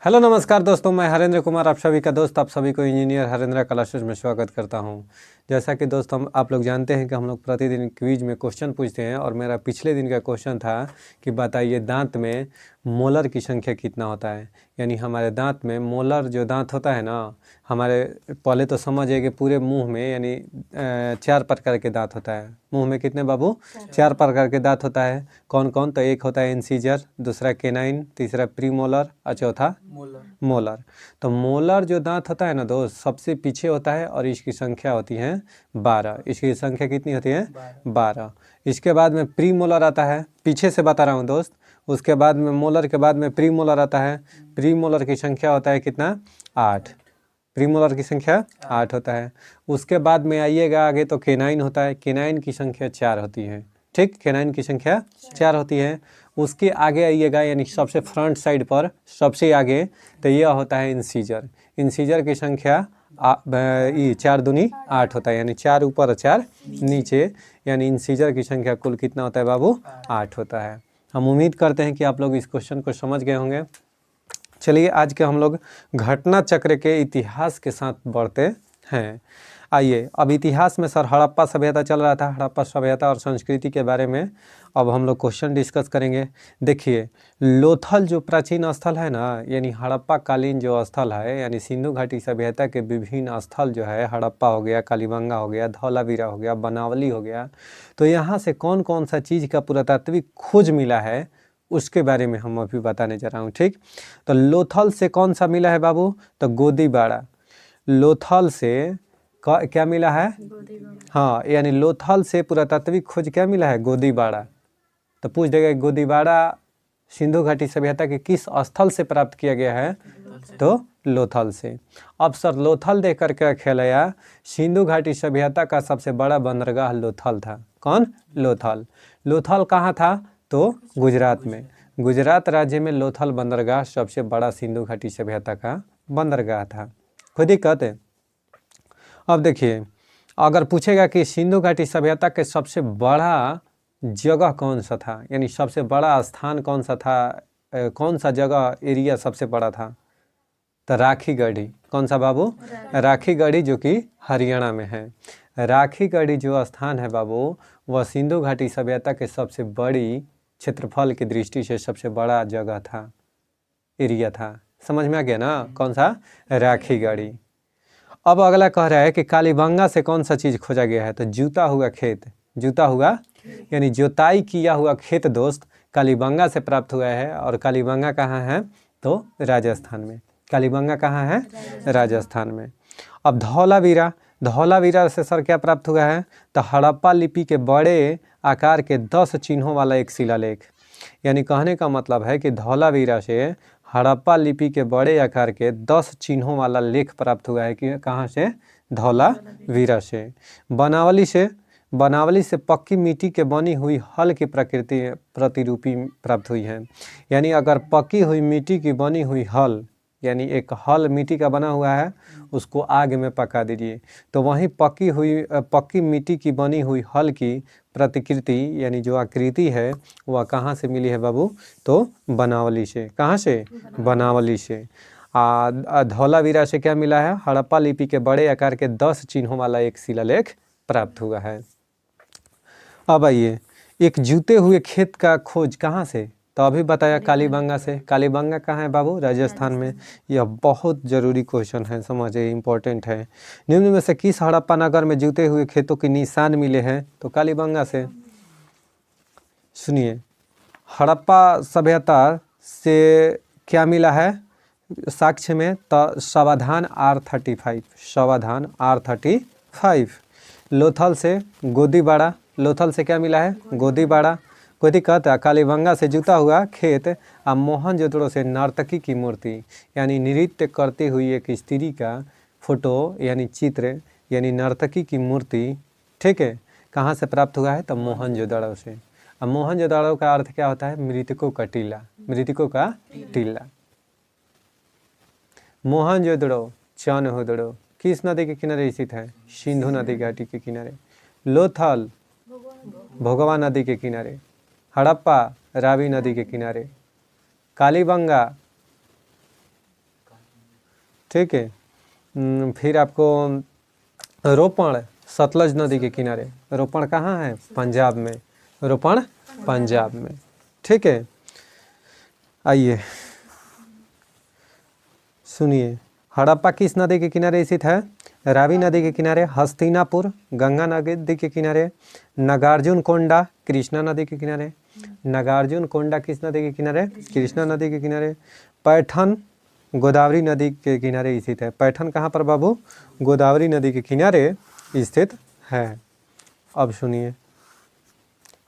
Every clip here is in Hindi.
हेलो नमस्कार दोस्तों, मैं हरेंद्र कुमार आप सभी का दोस्त, आप सभी को इंजीनियर हरेंद्र क्लासेस में स्वागत करता हूं। जैसा कि दोस्तों आप लोग जानते हैं कि हम लोग प्रतिदिन क्विज में क्वेश्चन पूछते हैं और मेरा पिछले दिन का क्वेश्चन था कि बताइए दांत में मोलर की संख्या कितना होता है। यानी हमारे दांत में मोलर जो दांत होता है ना, हमारे पहले तो समझिए कि पूरे मुंह में यानी 4 प्रकार के दांत होता है। मुंह में कितने बाबू? 4 प्रकार के दांत होता है। कौन कौन? तो एक होता है इंसीजर, दूसरा केनाइन, तीसरा प्रीमोलर और चौथा मोलर। तो मोलर जो दांत होता है ना दोस्त, सबसे पीछे होता है और इसकी संख्या होती है 12। इसकी संख्या कितनी होती है? 12। इसके बाद में प्री मोलर आता है, पीछे से बता रहा हूँ दोस्त। उसके बाद में मोलर के बाद में प्री मोलर आता है। प्री मोलर की संख्या होता है कितना? 8। प्री मोलर की संख्या 8 होता है। उसके बाद में आइएगा आगे तो केनाइन होता है। केनाइन की संख्या 4 होती है। ठीक, केनाइन की संख्या 4 होती है। उसके आगे आइएगा यानी सबसे फ्रंट साइड पर सबसे आगे, तो यह होता है इंसीजर। इंसीजर की संख्या 4 दूनी 8 होता है, यानी 4 ऊपर 4 नीचे, यानी इंसीजर की संख्या कुल कितना होता है बाबू? 8 होता है। हम उम्मीद करते हैं कि आप लोग इस क्वेश्चन को समझ गए होंगे। चलिए आज के हम लोग घटना चक्र के इतिहास के साथ बढ़ते हैं। आइए, अब इतिहास में सर हड़प्पा सभ्यता चल रहा था, हड़प्पा सभ्यता और संस्कृति के बारे में अब हम लोग क्वेश्चन डिस्कस करेंगे। देखिए, लोथल जो प्राचीन स्थल है ना, यानी हड़प्पा कालीन जो स्थल है, यानी सिंधु घाटी सभ्यता के विभिन्न स्थल जो है, हड़प्पा हो गया, कालीबंगा हो गया, धौलावीरा हो गया, बनावली हो गया, तो यहाँ से कौन कौन सा चीज़ का पुरातात्विक खोज मिला है उसके बारे में हम अभी बताने जा रहा हूँ। ठीक, तो लोथल से कौन सा मिला है बाबू? तो गोदीबाड़ा। लोथल से क्या मिला है? हाँ, यानी लोथल से पुरातात्विक खोज क्या मिला है? गोदीबाड़ा। तो पूछ देगा गोदीबाड़ा सिंधु घाटी सभ्यता के किस स्थल से प्राप्त किया गया है? तो लोथल से। अब सर लोथल देख कर क्या ख्याल आया? सिंधु घाटी सभ्यता का सबसे बड़ा बंदरगाह लोथल था। कौन? लोथल। लोथल कहाँ था? तो गुजरात में। गुजरात राज्य में लोथल बंदरगाह सबसे बड़ा सिंधु घाटी सभ्यता का बंदरगाह था। कोई दिक्कत है? अब देखिए, अगर पूछेगा कि सिंधु घाटी सभ्यता के सबसे बड़ा जगह कौन सा था, यानी सबसे बड़ा स्थान कौन सा था, कौन सा जगह एरिया सबसे बड़ा था, तो राखीगढ़ी। कौन सा बाबू? राखीगढ़ी, जो कि हरियाणा में है। राखीगढ़ी जो स्थान है बाबू, वह सिंधु घाटी सभ्यता के सबसे बड़ी क्षेत्रफल की दृष्टि से सबसे बड़ा जगह था, एरिया था। समझ में आ गया ना? कौन सा? राखीगढ़ी। अब अगला कह रहा है कि कालीबंगा से कौन सा चीज़ खोजा गया है? तो जूता हुआ खेत। जूता हुआ यानी जोताई किया हुआ खेत दोस्त कालीबंगा से प्राप्त हुआ है। और कालीबंगा कहाँ है? तो राजस्थान में। कालीबंगा कहाँ है? राजस्थान में। अब धौलावीरा, धौलावीरा से सर क्या प्राप्त हुआ है? तो हड़प्पा लिपि के बड़े आकार के 10 चिन्हों वाला एक शिलालेख। यानी कहने का मतलब है कि धौलावीरा से हड़प्पा लिपि के बड़े आकार के 10 चिन्हों वाला लेख प्राप्त हुआ है। कि कहाँ से? धौलावीरा से। बनावली से, बनावली से पक्की मिट्टी के बनी हुई हल की प्रतिरूपी प्राप्त हुई है। यानी अगर पक्की हुई मिट्टी की बनी हुई हल, यानी एक हल मिट्टी का बना हुआ है, उसको आग में पका दीजिए, तो वहीं पक्की मिट्टी की बनी हुई हल की प्रतिकृति यानी जो आकृति है वह कहाँ से मिली है बाबू? तो बनावली से। कहाँ से? बनावली से। धौलावीरा से क्या मिला है? हड़प्पा लिपि के बड़े आकार के 10 चिन्हों वाला एक शिलालेख प्राप्त हुआ है। अब आइए, एक जूते हुए खेत का खोज कहाँ से? तो अभी बताया कालीबंगा से। कालीबंगा कहाँ है बाबू? राजस्थान में। यह बहुत जरूरी क्वेश्चन है, समझिए, इम्पोर्टेंट है। निम्न में से किस हड़प्पा नगर में जूते हुए खेतों के निशान मिले हैं? तो कालीबंगा से। सुनिए, हड़प्पा सभ्यता से क्या मिला है साक्ष्य में? तो सावधान R35, सावधान R35। लोथल से गोदीबाड़ा, लोथल से क्या मिला है? गोदीबाड़ा। कोई दिक्कत है? कालीबंगा से जूता हुआ खेत और मोहनजोदड़ो से नर्तकी की मूर्ति, यानी नृत्य करती हुई एक स्त्री का फोटो यानी चित्र यानी नर्तकी की मूर्ति, ठीक है, कहाँ से प्राप्त हुआ है? तो मोहनजोदड़ो से। अब मोहनजोदड़ो का अर्थ क्या होता है? मृतकों का टीला, मृतकों का टीला। मोहनजोदड़ो, चनहुदड़ो किस नदी के किनारे स्थित है? सिंधु नदी घाटी के किनारे। लोथल भोगवा नदी के किनारे। हड़प्पा रावी नदी के किनारे। कालीबंगा ठीक है। फिर आपको रोपण सतलज नदी के किनारे, रोपण कहाँ है? पंजाब में, रोपण पंजाब में, ठीक है। आइए सुनिए, हड़प्पा किस नदी के किनारे स्थित है? रावी नदी के किनारे, हस्तिनापुर गंगा नदी के किनारे, नागार्जुन कोंडा कृष्णा नदी के किनारे। नागार्जुन कोंडा किस नदी के किनारे? कृष्णा नदी के किनारे। पैठन गोदावरी नदी के किनारे स्थित है। पैठन कहाँ पर बाबू? गोदावरी नदी के किनारे स्थित है। अब सुनिए,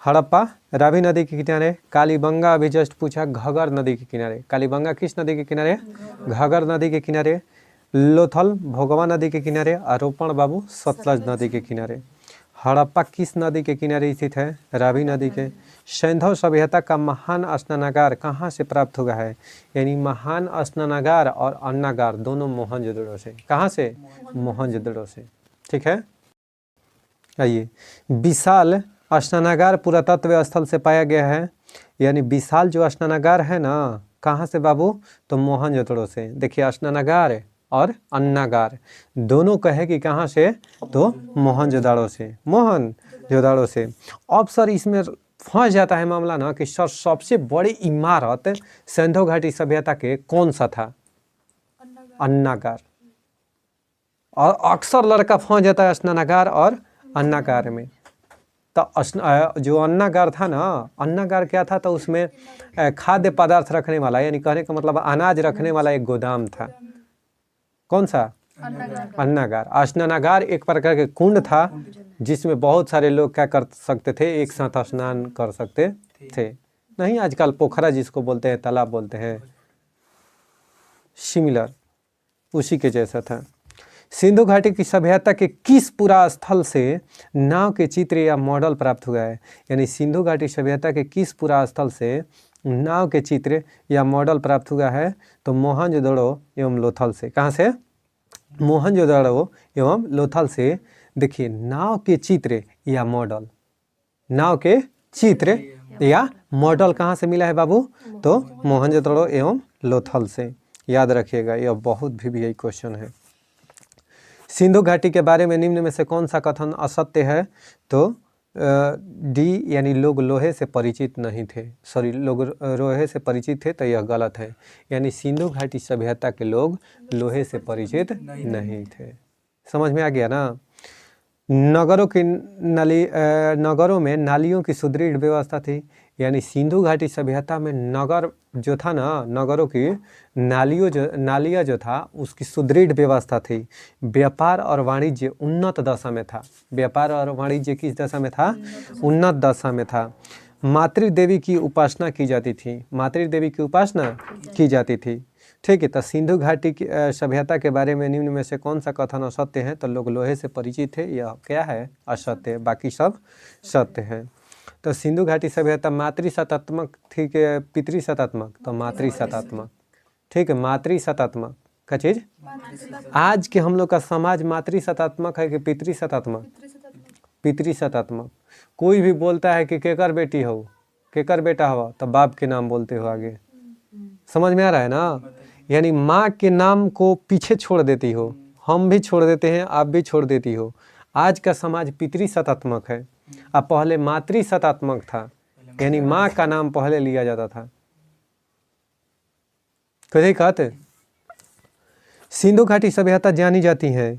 हड़प्पा रावी नदी के किनारे, कालीबंगा अभी जस्ट पूछा घगर नदी के किनारे। कालीबंगा किस नदी के किनारे? घगर नदी के किनारे। लोथल भोगवा नदी के किनारे, आरोपण बाबू सतलज नदी के किनारे। हड़प्पा किस नदी के किनारे स्थित है? रावी नदी के। सैंधव सभ्यता का महान स्नानागार कहाँ से प्राप्त हुआ है? यानी महान स्नानागार और अन्नागार दोनों मोहनजोदड़ो से। कहाँ से? मोहनजोदड़ो से, ठीक है। आइए, विशाल स्नानागार पुरातत्व स्थल से पाया गया है। यानी विशाल जो स्नानागार है ना, कहाँ से बाबू? तो मोहनजोदड़ो से। देखिए, स्नानागार और अन्नागार दोनों कहे कि कहाँ से? तो मोहनजोदड़ो से, मोहनजोदड़ो से। अब सर इसमें फंस जाता है मामला ना कि सर सबसे बड़ी इमारत सिंधु घाटी सभ्यता के कौन सा था? अन्नागार। और अक्सर लड़का फंस जाता है स्नानागार और अन्नागार में। तो जो अन्नागार था ना, अन्नागार क्या था? तो उसमें खाद्य पदार्थ रखने वाला, यानी कहने का मतलब अनाज रखने वाला एक गोदाम था। कौन सा? अन्नागार। स्नानागार एक प्रकार के कुंड था जिसमें बहुत सारे लोग क्या कर सकते थे? एक साथ स्नान कर सकते थे। नहीं, आजकल पोखरा जिसको बोलते हैं, तालाब बोलते हैं, सिमिलर उसी के जैसा था। सिंधु घाटी की सभ्यता के किस पुरा स्थल से नाव के चित्र या मॉडल प्राप्त हुआ है? यानी सिंधु घाटी सभ्यता के किस पुरा स्थल से नाव के चित्र या मॉडल प्राप्त हुआ है? तो मोहनजोदड़ो एवं लोथल से। कहाँ से? मोहनजोदड़ो एवं लोथल से। देखिए, नाव के चित्र या मॉडल, नाव के चित्र या मॉडल कहाँ से मिला है बाबू? तो मोहनजोदड़ो एवं लोथल से। याद रखिएगा, यह बहुत भी यही क्वेश्चन है। सिंधु घाटी के बारे में निम्न में से कौन सा कथन असत्य है? तो डी, यानी लोग लोहे से परिचित नहीं थे। सॉरी, लोग लोहे से परिचित थे, तो यह गलत है। यानी सिंधु घाटी सभ्यता के लोग लोहे से परिचित नहीं थे। समझ में आ गया ना? नगरों में नालियों की सुदृढ़ व्यवस्था थी। यानी सिंधु घाटी सभ्यता में नगर जो था ना, नगरों की नालियाँ जो था उसकी सुदृढ़ व्यवस्था थी। व्यापार और वाणिज्य उन्नत दशा में था। व्यापार और वाणिज्य किस दशा में था? उन्नत दशा में था। मातृदेवी की उपासना की जाती थी। मातृदेवी की उपासना की जाती थी, ठीक है। तो सिंधु घाटी की सभ्यता के बारे में निम्न में से कौन सा कथन असत्य है? तो लोग लोहे से परिचित है, यह क्या है? असत्य है। बाकी सब सत्य है। तो सिंधु घाटी सभ्यता मातृसत्तात्मक थी कि पितृसत्तात्मक? तो मातृसत्तात्मक, ठीक है। मातृसत्तात्मक का चीज। आज के हम लोग का समाज मातृसत्तात्मक है कि पितृसत्तात्मक? पितृसत्तात्मक। कोई भी बोलता है कि केकर बेटी हो, केकर बेटा हो, तो बाप के नाम बोलते हो आगे। समझ में आ रहा है ना? यानी माँ के नाम को पीछे छोड़ देती हो। हम भी छोड़ देते हैं, आप भी छोड़ देती हो। आज का समाज पितृसत्तात्मक है, अब पहले मातृसत्तात्मक था। यानी माँ का नाम पहले लिया जाता था। कहे कहते सिंधु घाटी सभ्यता जानी जाती है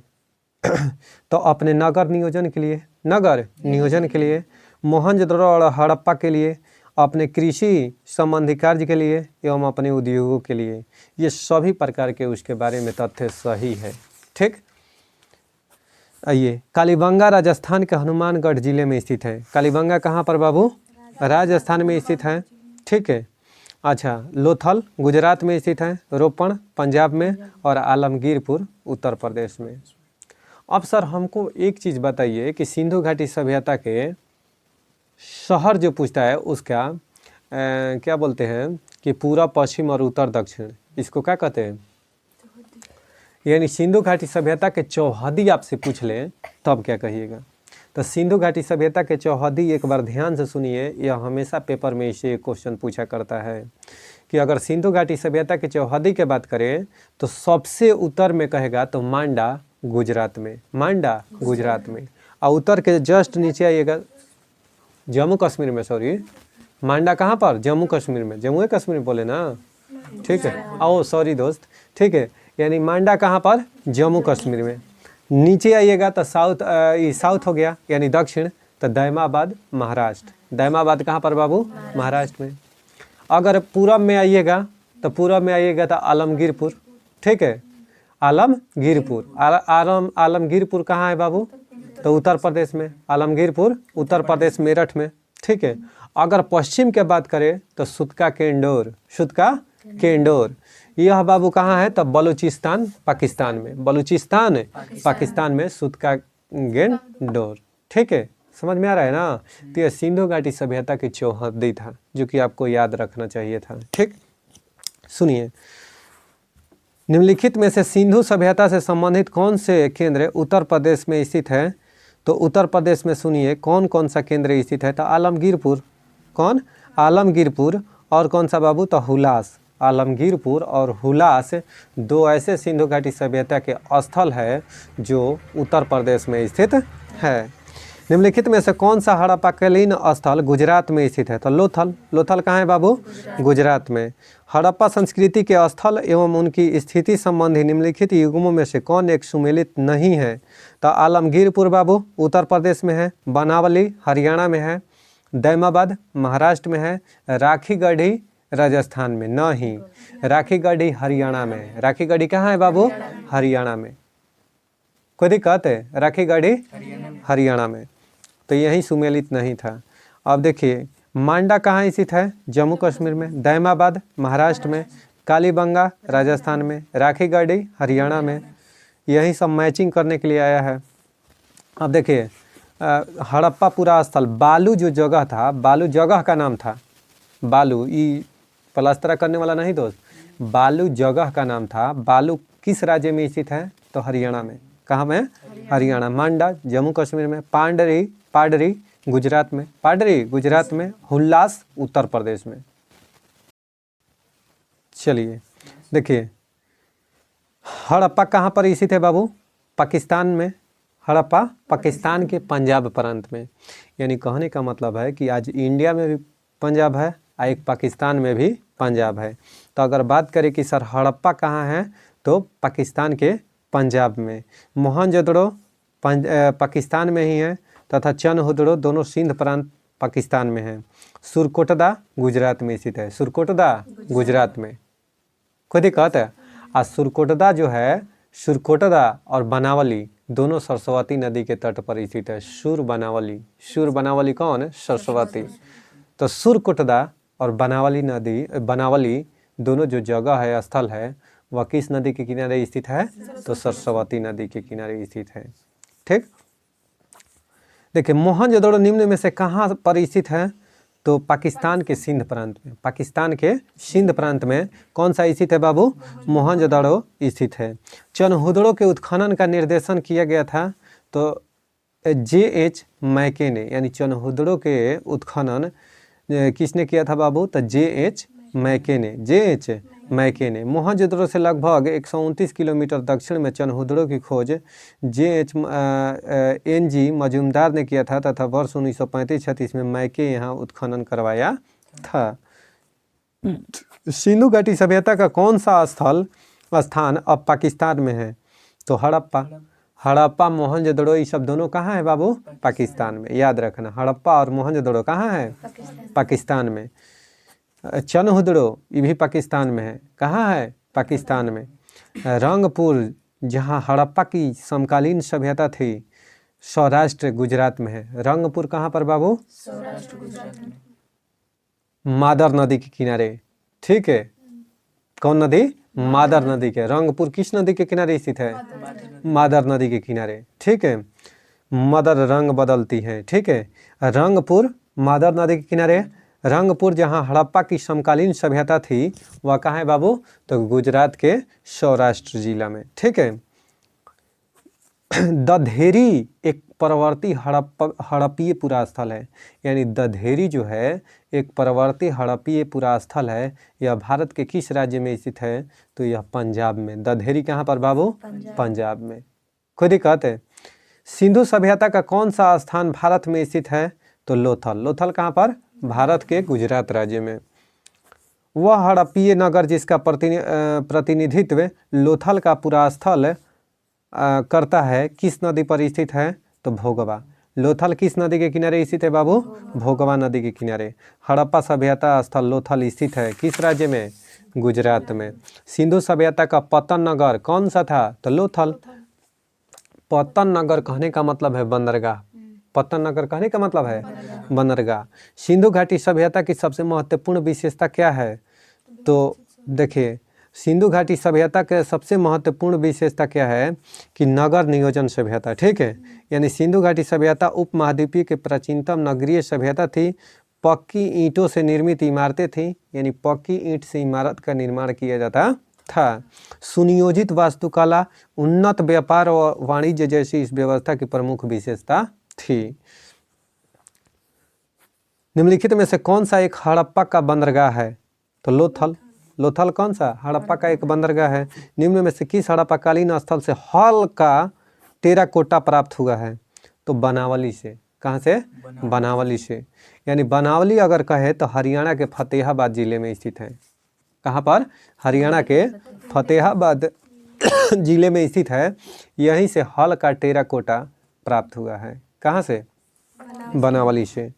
तो अपने नगर नियोजन के लिए, नगर नियोजन के लिए, मोहनजोदड़ो और हड़प्पा के लिए, अपने कृषि संबंधी कार्य के लिए एवं अपने उद्योगों के लिए। ये सभी प्रकार के उसके बारे में तथ्य सही है, ठीक। आइए, कालीबंगा राजस्थान के हनुमानगढ़ जिले में स्थित है। कालीबंगा कहाँ पर बाबू? राजस्थान में स्थित है, ठीक है। अच्छा, लोथल गुजरात में स्थित है, रोपण पंजाब में और आलमगीरपुर उत्तर प्रदेश में। अब सर हमको एक चीज़ बताइए कि सिंधु घाटी सभ्यता के शहर जो पूछता है उसका क्या बोलते हैं कि पूरा पश्चिम और उत्तर दक्षिण, इसको क्या कहते हैं? यानी सिंधु घाटी सभ्यता के चौहदी आपसे पूछ लें तब क्या कहिएगा? तो सिंधु घाटी सभ्यता के चौहदी एक बार ध्यान से सुनिए, यह हमेशा पेपर में इसे क्वेश्चन पूछा करता है कि अगर सिंधु घाटी सभ्यता की चौहदी की बात करें तो सबसे उत्तर में कहेगा तो मांडा गुजरात में, मांडा गुजरात में। और उत्तर के जस्ट नीचे आइएगा जम्मू कश्मीर में, सॉरी मांडा कहाँ पर, जम्मू कश्मीर में, जम्मू कश्मीर बोले ना, ठीक है। आओ सॉरी दोस्त, ठीक है, यानी मांडा कहाँ पर, जम्मू कश्मीर में। नीचे आइएगा तो साउथ हो गया यानी दक्षिण, तो दैमाबाद महाराष्ट्र, दैमाबाद कहाँ पर बाबू, महाराष्ट्र में। अगर पूरब में आइएगा तो पूरब में आइएगा तो आलमगीरपुर, ठीक है, आलमगीरपुर, आलमगीरपुर कहाँ है बाबू, तो उत्तर प्रदेश में, आलमगीरपुर उत्तर प्रदेश मेरठ में, ठीक है। अगर पश्चिम के बात करें तो सुतका केंडोर, सुतका केंडोर, यह बाबू कहाँ है, तो बलूचिस्तान पाकिस्तान में, बलूचिस्तान पाकिस्तान में सुतका गेंडोर, ठीक है। समझ में आ रहा है ना। तो यह सिंधु घाटी सभ्यता की चौहदी था जो कि आपको याद रखना चाहिए था, ठीक। सुनिए, निम्नलिखित में से सिंधु सभ्यता से संबंधित कौन से केंद्र उत्तर प्रदेश में स्थित है, तो उत्तर प्रदेश में सुनिए कौन कौन सा केंद्र स्थित है, तो आलमगीरपुर, कौन, आलमगीरपुर, और कौन सा बाबू, तो हुलास, आलमगीरपुर और हुलास दो ऐसे सिंधु घाटी सभ्यता के स्थल है जो उत्तर प्रदेश में स्थित है। निम्नलिखित में से कौन सा हड़प्पाकालीन स्थल गुजरात में स्थित है, तो लोथल, लोथल कहाँ है बाबू, गुजरात में। हड़प्पा संस्कृति के स्थल एवं उनकी स्थिति संबंधी निम्नलिखित युग्मों में से कौन एक सुमेलित नहीं है, तो आलमगीरपुर बाबू उत्तर प्रदेश में है, बनावली हरियाणा में है, दैमाबाद महाराष्ट्र में है, राखीगढ़ी राजस्थान में नहीं, राखीगढ़ी हरियाणा में, राखीगढ़ी कहाँ है बाबू, हरियाणा में। कोई दिक्कत है, राखीगढ़ी हरियाणा में, तो यही सुमेलित नहीं था। अब देखिए मांडा कहाँ स्थित है, जम्मू कश्मीर में, दैमाबाद महाराष्ट्र में, कालीबंगा राजस्थान में, राखीगढ़ी हरियाणा में, यही सब मैचिंग करने के लिए आया है। अब देखिए हड़प्पा पूरा स्थल, बालू जो जगह था, बालू जगह का नाम था, बालू ई पलस्तरा करने वाला नहीं दोस्त, बालू जगह का नाम था। बालू किस राज्य में स्थित है, तो हरियाणा में, कहाँ में, हरियाणा। मांडा जम्मू कश्मीर में, पाडरी गुजरात में, पाडरी गुजरात में, हुल्लास उत्तर प्रदेश में। चलिए देखिए हड़प्पा कहाँ पर स्थित है बाबू, पाकिस्तान में, हड़प्पा पाकिस्तान के पंजाब प्रांत में। यानी कहने का मतलब है कि आज इंडिया में भी पंजाब है और एक पाकिस्तान में भी पंजाब है। तो अगर बात करें कि सर हड़प्पा कहाँ है, तो पाकिस्तान के पंजाब में। मोहनजोदड़ो पाकिस्तान में ही है तथा चनहुदड़ो दोनों सिंध प्रांत पाकिस्तान में है। सुरकोटदा गुजरात में स्थित है, सुरकोटदा गुजरात में, कोई दिक्कत है। और सुरकोटदा जो है, सुरकोटदा और बनावली दोनों सरस्वती नदी के तट पर स्थित है। सुर बनावली कौन है, सरस्वती। तो सुरकोटदा और बनावली नदी, बनावली दोनों जो जगह है, स्थल है, वह किस नदी के किनारे स्थित है, तो सरस्वती नदी के किनारे स्थित है, ठीक। देखिए मोहनजोदड़ो निम्न में से कहाँ पर स्थित है, तो पाकिस्तान के सिंध प्रांत में, पाकिस्तान के सिंध प्रांत में कौन सा स्थित है बाबू, मोहनजोदड़ो स्थित है। चनहुदड़ो के उत्खनन का निर्देशन किया गया था तो J.H. मैके ने, यानी चनहुदड़ो के उत्खनन किसने किया था बाबू, तो J.H. मैके ने, J.H. मैके ने। मोहनजोदड़ो से लगभग 129 किलोमीटर दक्षिण में चनहुदड़ो की खोज N.G. मजूमदार ने किया था तथा वर्ष 1935-36 में मैके यहाँ उत्खनन करवाया था। सिंधु घाटी सभ्यता का कौन सा स्थान अब पाकिस्तान में है, तो हड़प्पा मोहनजोदड़ो ये सब दोनों कहाँ है बाबू, पाकिस्तान में। याद रखना, हड़प्पा और मोहनजोदड़ो कहाँ है, पाकिस्तान में। चनहुदड़ो ये भी पाकिस्तान में है, कहाँ है, पाकिस्तान में। रंगपुर जहाँ हड़प्पा की समकालीन सभ्यता थी, सौराष्ट्र गुजरात में है। रंगपुर कहाँ पर बाबू, सौराष्ट्र गुजरात में, मादर नदी के किनारे, ठीक है। कौन नदी, मादर नदी के। रंगपुर किस नदी के किनारे स्थित है, मादर नदी के किनारे, ठीक है। मदर रंग बदलती है, ठीक है। रंगपुर मादर नदी के किनारे। रंगपुर जहाँ हड़प्पा की समकालीन सभ्यता थी वह कहाँ है बाबू, तो गुजरात के सौराष्ट्र जिला में, ठीक है। दधेरी एक परवर्ती हड़प्पीय पुरास्थल है। यानी दधेरी जो है एक परवर्ती हड़प्पीय पुरास्थल है। यह भारत के किस राज्य में स्थित है? तो यह पंजाब में। दधेरी कहाँ पर बाबू? पंजाब में। खुद ही कहते हैं। सिंधु सभ्यता का कौन सा स्थान भारत में स्थित है? तो लोथल। लोथल कहाँ पर? भारत के गुजरात राज्य में। वह हड़प्पीय नगर जिसका प्रतिनिधित्व लोथल का पुरास्थल करता है किस नदी पर स्थित है? तो भोगवा। लोथल किस नदी के किनारे स्थित है बाबू? भोगवा नदी के किनारे। हड़प्पा सभ्यता स्थल लोथल स्थित है किस राज्य में? गुजरात में। सिंधु सभ्यता का पतन नगर कौन सा था? तो लोथल। पतन नगर कहने का मतलब है बंदरगाह। पतन नगर कहने का मतलब है बंदरगाह। सिंधु घाटी सभ्यता की सबसे महत्वपूर्ण विशेषता क्या है? तो देखिए, सिंधु घाटी सभ्यता के सबसे महत्वपूर्ण विशेषता क्या है कि नगर नियोजन सभ्यता। ठीक है, यानी सिंधु घाटी सभ्यता उपमहाद्वीपीय के प्राचीनतम नगरीय सभ्यता थी। पक्की ईंटों से निर्मित इमारतें थीं, यानी पक्की ईंट से इमारत का निर्माण किया जाता था। सुनियोजित वास्तुकला, उन्नत व्यापार और वाणिज्य जैसी इस व्यवस्था की प्रमुख विशेषता थी। निम्नलिखित में से कौन सा एक हड़प्पा का बंदरगाह है? तो लोथल। लोथल कौन सा? हड़प्पा का एक बंदरगाह है। निम्न में से किस हड़प्पाकालीन स्थल से हल्का टेराकोटा प्राप्त हुआ है? तो बनावली से। कहाँ से? बनावली से। यानी बनावली अगर कहे तो हरियाणा के फतेहाबाद जिले में स्थित है। कहाँ पर? हरियाणा के फतेहाबाद जिले में स्थित है। यहीं से हल्का टेराकोटा प्राप्त हुआ है। कहाँ से? बनावली से।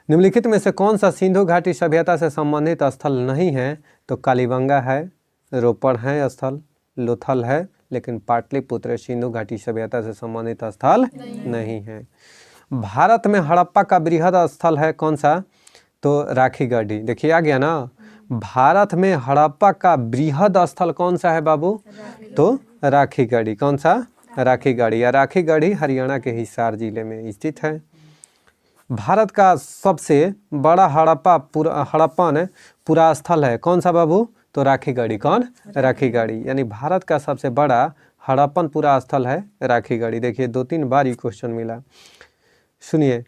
निम्नलिखित में से कौन सा सिंधु घाटी सभ्यता से संबंधित स्थल नहीं है? तो कालीबंगा है, रोपड़ है स्थल, लोथल है, लेकिन पाटलिपुत्र सिंधु घाटी सभ्यता से संबंधित स्थल नहीं है। भारत में हड़प्पा का बृहद स्थल है कौन सा? तो राखीगढ़ी। देखिए आ गया ना। भारत में हड़प्पा का बृहद स्थल कौन सा है बाबू? तो राखीगढ़ी। कौन सा? राखीगढ़ी। या राखीगढ़ी हरियाणा के हिसार जिले में स्थित है। भारत का सबसे बड़ा हड़प्पन पुरास्थल है कौन सा बाबू? तो राखीगढ़ी। कौन? राखीगढ़ी। यानी भारत का सबसे बड़ा हड़प्पन पुरास्थल है राखीगढ़ी। देखिए 2-3 बार ये क्वेश्चन मिला। सुनिए,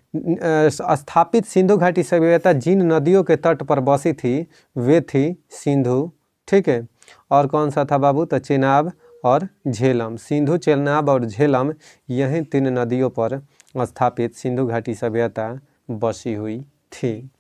स्थापित सिंधु घाटी सभ्यता जिन नदियों के तट पर बसी थी वे थी सिंधु। ठीक है, और कौन सा था बाबू? तो चेनाब और झेलम। सिंधु, चेनाब और झेलम, यही 3 नदियों पर स्थापित सिंधु घाटी सभ्यता बसी हुई थी।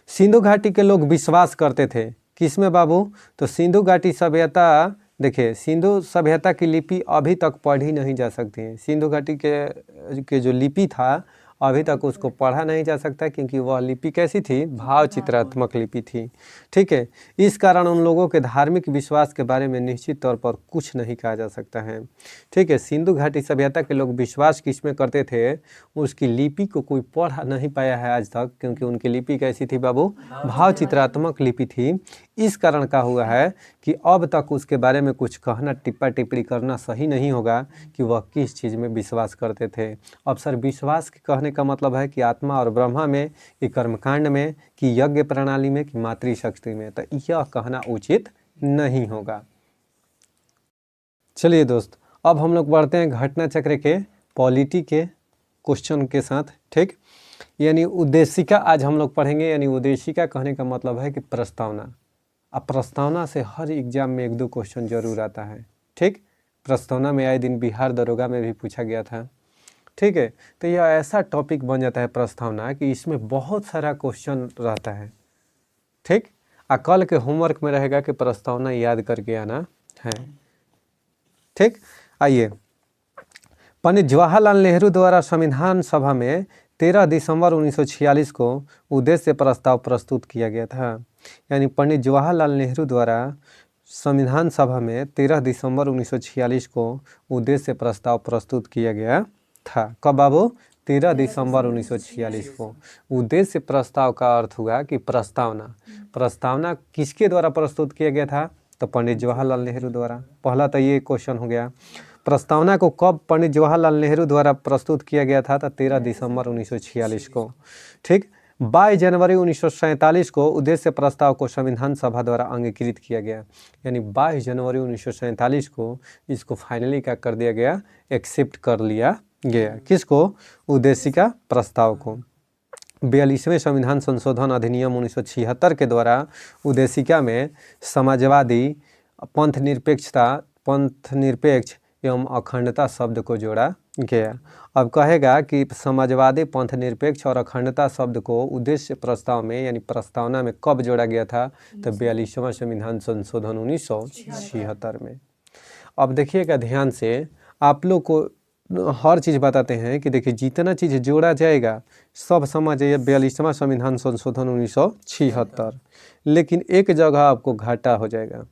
सिंधु घाटी के लोग विश्वास करते थे किसमें बाबू? तो सिंधु घाटी सभ्यता। देखिए, सिंधु सभ्यता की लिपि अभी तक पढ़ी नहीं जा सकती है। सिंधु घाटी के जो लिपि था अभी तक उसको पढ़ा नहीं जा सकता, क्योंकि वह लिपि कैसी थी? भाव चित्रात्मक लिपि थी। ठीक है, इस कारण उन लोगों के धार्मिक विश्वास के बारे में निश्चित तौर पर कुछ नहीं कहा जा सकता है। ठीक है, सिंधु घाटी सभ्यता के लोग विश्वास किसमें करते थे? उसकी लिपि को कोई पढ़ नहीं पाया है आज तक, क्योंकि उनकी लिपि कैसी थी बाबू? भाव चित्रात्मक लिपि थी। इस कारण का हुआ है कि अब तक उसके बारे में कुछ कहना, टिप्पा टिप्पणी करना सही नहीं होगा कि वह किस चीज़ में विश्वास करते थे। अब सर, विश्वास के कहने का मतलब है कि आत्मा और ब्रह्मा में, कि कर्मकांड में, कि यज्ञ प्रणाली में, कि मातृशक्ति में, तो यह कहना उचित नहीं होगा। चलिए दोस्त, अब हम लोग बढ़ते हैं घटना चक्र के पॉलिटी के क्वेश्चन के साथ। ठीक, यानी उद्देशिका आज हम लोग पढ़ेंगे। यानी उद्देशिका कहने का मतलब है कि प्रस्तावना। अब प्रस्तावना से हर एग्जाम में 1-2 क्वेश्चन जरूर आता है। ठीक, प्रस्तावना में आए दिन बिहार दरोगा में भी पूछा गया था। ठीक है, तो यह ऐसा टॉपिक बन जाता है प्रस्तावना कि इसमें बहुत सारा क्वेश्चन रहता है। ठीक, कल के होमवर्क में रहेगा कि प्रस्तावना याद करके आना है। ठीक, आइए। पंडित जवाहरलाल नेहरू द्वारा संविधान सभा में 13 दिसंबर 1946 को उद्देश्य प्रस्ताव प्रस्तुत किया गया था। यानी पंडित जवाहरलाल नेहरू द्वारा संविधान सभा में 13 दिसंबर 1946 को उद्देश्य प्रस्ताव प्रस्तुत किया गया था। कब बाबू? 13 दिसंबर 1946 को। उद्देश्य प्रस्ताव का अर्थ हुआ कि प्रस्तावना। प्रस्तावना किसके द्वारा प्रस्तुत किया गया था? तो पंडित जवाहरलाल नेहरू द्वारा। पहला तो ये क्वेश्चन हो गया। प्रस्तावना को कब पंडित जवाहरलाल नेहरू द्वारा प्रस्तुत किया गया था? तो 13 दिसंबर 1946 को। ठीक, 22 जनवरी 1947 को उद्देश्य प्रस्ताव को संविधान सभा द्वारा अंगीकृत किया गया। यानी 22 जनवरी 1947 को इसको फाइनली क्या कर दिया गया, एक्सेप्ट कर लिया गया। किसको? उद्देशिका प्रस्ताव को। 42वें संविधान संशोधन अधिनियम 1976 के द्वारा उद्देशिका में समाजवादी, पंथ निरपेक्ष एवं अखंडता शब्द को जोड़ा गया। अब कहेगा कि समाजवादी, पंथ निरपेक्ष और अखंडता शब्द को उद्देश्य प्रस्ताव में यानी प्रस्तावना में कब जोड़ा गया था? तो 42वां संविधान संशोधन 1976 में। अब देखिएगा ध्यान से, आप लोग को हर चीज़ बताते हैं कि देखिए जितना चीज़ जोड़ा जाएगा सब समझ आइए 42वां संविधान संशोधन 1976। लेकिन एक जगह आपको घाटा हो जाएगा।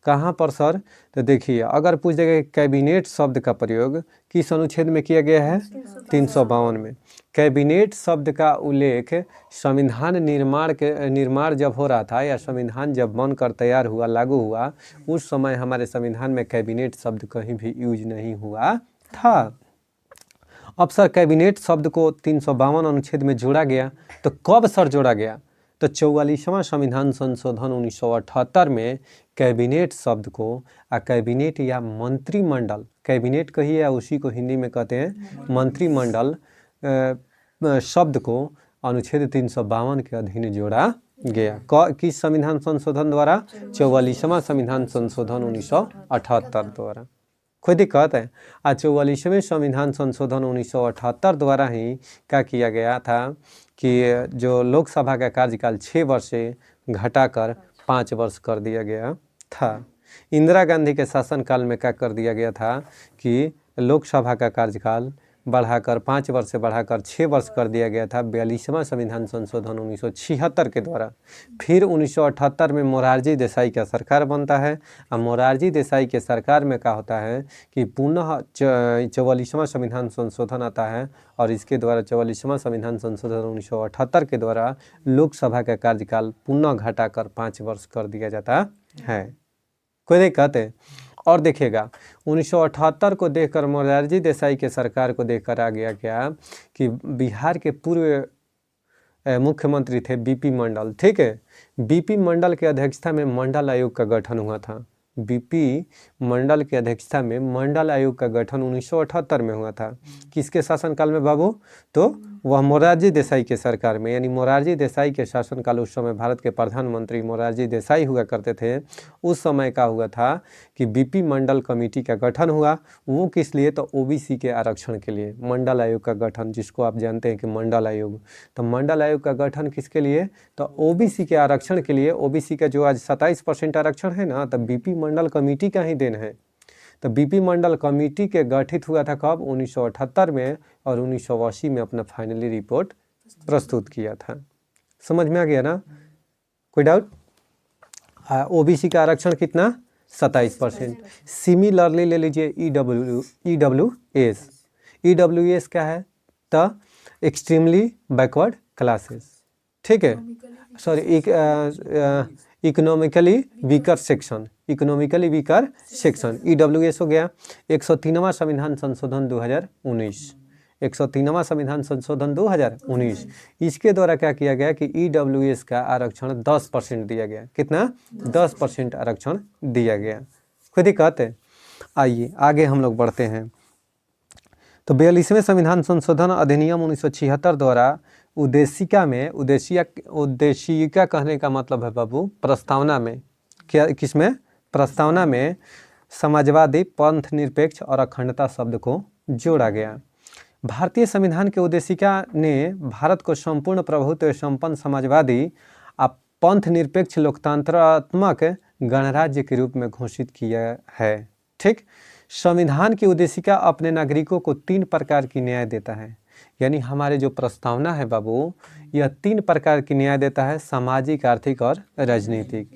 कहाँ पर सर? तो देखिए, अगर पूछ देगा कैबिनेट शब्द का प्रयोग किस अनुच्छेद में किया गया है? 352 में। कैबिनेट शब्द का उल्लेख संविधान निर्माण जब हो रहा था या संविधान जब बनकर तैयार हुआ, लागू हुआ, उस समय हमारे संविधान में कैबिनेट शब्द कहीं भी यूज नहीं हुआ था। अब सर कैबिनेट शब्द को 352 अनुच्छेद में जोड़ा गया, तो कब सर जोड़ा गया? तो 44वां संविधान संशोधन 1978 में कैबिनेट शब्द को कैबिनेट या मंत्रिमंडल, कैबिनेट कहिए या उसी को हिंदी में कहते हैं मंत्रिमंडल, शब्द को अनुच्छेद 352 के अधीन जोड़ा गया। किस संविधान संशोधन द्वारा? 44वां संविधान संशोधन 1978 द्वारा। कोई दिक्कत है? 44वें संविधान संशोधन 1978 द्वारा ही क्या किया गया था कि जो लोकसभा का कार्यकाल 6 वर्ष से घटाकर 5 वर्ष कर दिया गया था। इंदिरा गांधी के शासनकाल में क्या कर दिया गया था कि लोकसभा का कार्यकाल बढ़ाकर 5 वर्ष से बढ़ाकर 6 वर्ष कर दिया गया था 42वां संविधान संशोधन 1976 के द्वारा। फिर 1978 में मोरारजी देसाई का सरकार बनता है और मोरारजी देसाई के सरकार में क्या होता है कि पुनः 44वां संविधान संशोधन आता है और इसके द्वारा 44वां संविधान संशोधन 1978 के द्वारा लोकसभा का कार्यकाल पुनः घटाकर 5 वर्ष कर दिया जाता है। कोई दिक्कत है? और देखिएगा 1978 को देखकर मोरारजी देसाई के सरकार को देखकर आ गया क्या कि बिहार के पूर्व मुख्यमंत्री थे बीपी मंडल, ठीक है। बीपी मंडल की अध्यक्षता में मंडल आयोग का गठन हुआ था। बीपी मंडल की अध्यक्षता में मंडल आयोग का गठन 1978 में हुआ था। किसके शासनकाल में बाबू? तो वह मोरारजी देसाई के सरकार में, यानी मोरारजी देसाई के शासनकाल, उस समय भारत के प्रधानमंत्री मोरारजी देसाई हुआ करते थे। उस समय का हुआ था कि बीपी मंडल कमेटी का गठन हुआ। वो किस लिए? तो ओबीसी के आरक्षण के लिए मंडल आयोग का गठन, जिसको आप जानते हैं कि मंडल आयोग। तो मंडल आयोग का गठन किसके लिए? तो ओबीसी के आरक्षण के लिए। ओबीसी का जो आज 27% आरक्षण है ना, तो बीपी मंडल कमेटी का ही देन है। तो बीपी मंडल कमेटी के गठित हुआ था कब? 1978 में, और 1980 में अपना फाइनली रिपोर्ट प्रस्तुत किया था। समझ में आ गया ना? कोई डाउट? ओबीसी का आरक्षण कितना? 27%। सिमिलरली ले लीजिए ईडब्ल्यूएस। ईडब्ल्यूएस क्या है? तो एक्सट्रीमली बैकवर्ड क्लासेस, ठीक है। Sorry, economically weaker section, economically weaker section, EWS हो गया। 103वां संविधान संशोधन 2019, 103वां संविधान संशोधन 2019, इसके द्वारा क्या किया गया कि ईडब्ल्यूएस का आरक्षण 10% दिया गया। कितना? 10% आरक्षण दिया गया। कोई दिक्कत है? आइए आगे हम लोग बढ़ते हैं। तो 42वें संविधान संशोधन अधिनियम 1976 द्वारा उद्देशिका में, उद्देशिका कहने का मतलब है बाबू प्रस्तावना में, क्या किसमें? प्रस्तावना में समाजवादी, पंथ निरपेक्ष और अखंडता शब्द को जोड़ा गया। भारतीय संविधान के उद्देशिका ने भारत को संपूर्ण प्रभुत्व संपन्न समाजवादी पंथ निरपेक्ष लोकतंत्रात्मक गणराज्य के रूप में घोषित किया है। ठीक, संविधान की उद्देशिका अपने नागरिकों को 3 प्रकार की न्याय देता है। यानी हमारे जो प्रस्तावना है बाबू, यह 3 प्रकार की न्याय देता है, सामाजिक, आर्थिक और राजनीतिक।